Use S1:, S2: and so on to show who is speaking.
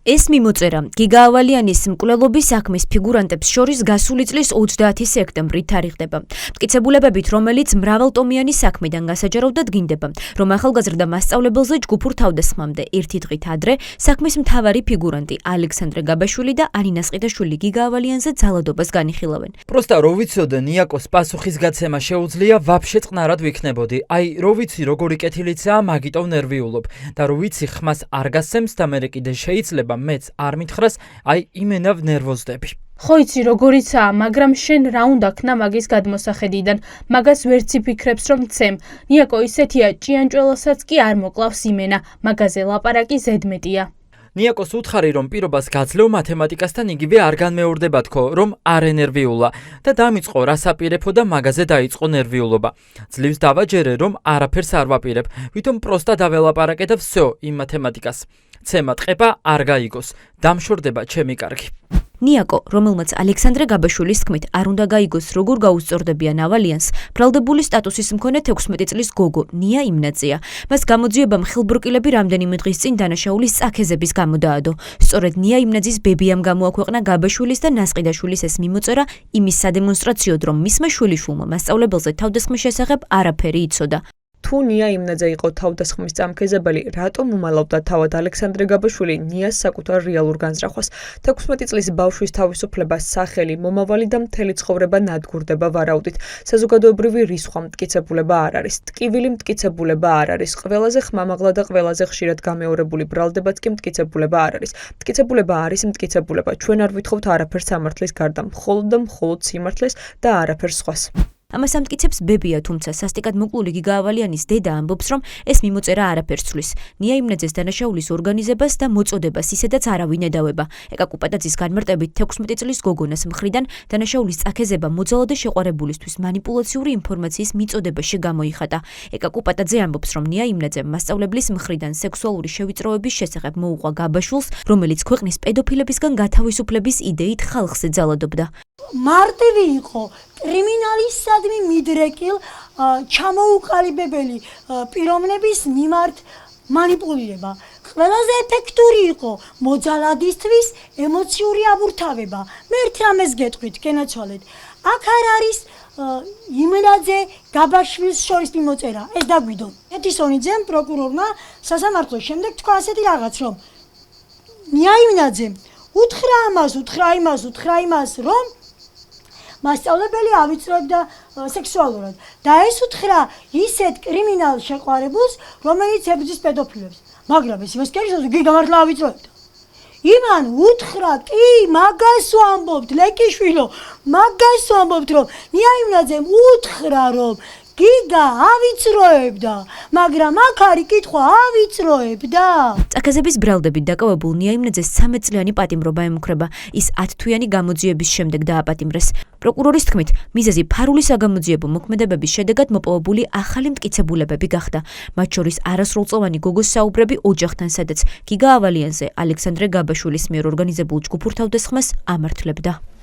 S1: ეს მიმოწერა გიგა ავალიანის მკვლელობის საქმის ფიგურანტებს შორის გასული წლის 30 სექტემბრით თარიღდება. მტკიცებულებებით, რომელიც მრავალტომიანი საქმიდან გასაჯაროვდა დგინდება, რომ ახალგაზრდა მასწავლებელზე ჯგუფურ თავდასხმამდე ერთი დღით ადრე საქმის მთავარი ფიგურანტი ალექსანდრე გაბაშვილი და არინა სყიდაშვილი გიგა ავალიანზე ძალადობას განიხილავენ.
S2: Პროსტა რო ვიცოდე ნიაკოს პასუხისგაცემა შეუძლია ვაფშე წყნარად ვიქნებოდი. აი რო ვიცი როგორი კეთილიცაა მაგიტო ნერვიულობ და რო ვიცი ხმას არ გასცემს და მე კიდე შეიძლება მეც არ მითხრას, აი იმენავ ნერვოზდები.
S3: ხო იცი როგორიცაა, მაგრამ შენ რა უნდა ქნა მაგის გადმოსახედიდან, მაგას ვერც იფიქრებს რომ ცემ. ნიაკო ისეთია, ჭიანჭველასაც კი არ მოკლავს იმენა, მაგაზე ლაპარაკი ზედმეტია.
S2: ნიაკოს უთხარი რომ პირობას გაძლევ მათემატიკასთან იგივე არ განმეორდება თქო, რომ არ ენერვიულა და დამიწყო რასაპირებო და მაგაზე დაიწყო ნერვიულობა. ძლივს დავაჯერე რომ არაფერს არ ვაპირებ, ვითომ პროსტა დაველაპარაკე და всё იმ მათემატიკას. ცემა ტყება არ გაიგოს, დამშორდება ჩემი კარგი.
S1: ნიაკო, რომელმაც ალექსანდრე გაბაშვილის თქმით არ უნდა გაიგოს როგორ გაუსწორდებიან ავალიანს, ბრალდებული სტატუსის მქონე 16 წლის გოგო ნია იმნაძეა. მას გამოძიებამ ხელბრუკილები რამდენიმე დღის წინ დანაშაულის წაქეზების გამო დაადო. სწორედ ნია იმნაძის ბებიამ გამოაქვეყნა გაბაშვილის და ნასყიდაშვილის ეს მიმოწერა იმის სადემონსტრაციოდ, რომ მისმა შვილიშვილმა მასწავლებელზე თავდასხმის შესახებ არაფერი იცოდა.
S4: თუ ნია იმნაძე იყო თავდასხმის წამქეზებელი, რატომ უმალავდა თავად ალექსანდრე გაბაშვილი ნიას საკუთარ რეალურ განზრახვას? 16 წლის ბავშვის თავისუფლება, სახელი, მომავალი და მთელი ცხოვრება ნადგურდება ვარაუდით. საზოგადოებრივი რისხვა მტკიცებულება არ არის, ტკივილი მტკიცებულება არ არის, ყველაზე ხმამაღლა და ყველაზე ხშირად გამეორებული ბრალდებაც კი მტკიცებულება არ არის. მტკიცებულება არის მტკიცებულება. ჩვენ არ ვითხოვთ არაფერს სამართლის გარდა, მხოლოდ და მხოლოდ სიმართლეს და არაფერს სხვას.
S1: ამას ამტკიცებს ბებია, თუმცა სასტიკად მოკლული გიგა ავალიანის დედა ამბობს, რომ ეს მიმოწერა არაფერს ცვლის. ნია იმნაძეს დანაშაულის ორგანიზებას და მოწოდებას ისედაც არავინ ედავება. ეკა კუპატაძის განმარტებით 16 წლის გოგონას მხრიდან დანაშაულის წაქეზება მოძალადე შეყვარებულისთვის манипуლაციური ინფორმაციის მიწოდებაში გამოიხატა. ეკა კუპატაძე ამბობს, რომ ნია იმნაძემ მასწავლებლის მხრიდან სექსუალური შევიწროების შესახებ მოუყვა გაბაშვილს, რომელიც ქვეყნის პედოფილებისგან გათავისუფლების იდეით ხალხზე ძალადობდა.
S5: მარტივი იყო კრიმინალისადმი მიდრეკილ ჩამოუყალიბებელი პიროვნების მიმართ манипуლირება. ყველაზე ეფექტური იყო მოძალადისთვის ემოციური აბურთავება. მე ერთ რამეს გეტყვით, გენაცვალეთ. აქ არ არის იმნაძე გაბაშვილს შორის მიმოწერა. ეს დაგვიდო. ედისონიძემ პროკურორმა სასამართლოს შემდეგ თქვა ასეთი რაღაც, რომ ნია იმნაძემ უთხრა იმას, რომ მასწავლებელი ავიწროებდა სექსუალურად და ეს უთხრა ისეთ კრიმინალ შეყვარებულს, რომელიც ებრძვის პედოფილებს. მაგრამ ეს იმას კერიშოზე გიგა მართლა ავიწროებდა. იმან უთხრა, კი, მაგას ვამბობთ, ლეკიშვილო, მაგას ვამბობთ, რომ ნია იმნაძემ უთხრა, რომ გიგა ავიწროებდა, მაგრამ აქ არის კითხვა, ავიწროებდა.
S1: წაქეზების ბრალდებით დაკავებულ ნია იმნაძეს 13 წლიანი პატიმრობა ემუქრება. ის 10 თვიანი გამოძიების შემდეგ დააპატიმრეს. პროკურორის თქმით, მიზეზი ფარული საგამოძიებო მოქმედებების შედეგად მოპოვებული ახალი მტკიცებულებები გახდა. მათ შორის არასრულწლოვანი გოგოს საუბრები ოჯახთან, სადაც გიგა ავალიანზე ალექსანდრე გაბაშვილის მიერ ორგანიზებულ ჯგუფურ თავდასხმას ამართლებდა.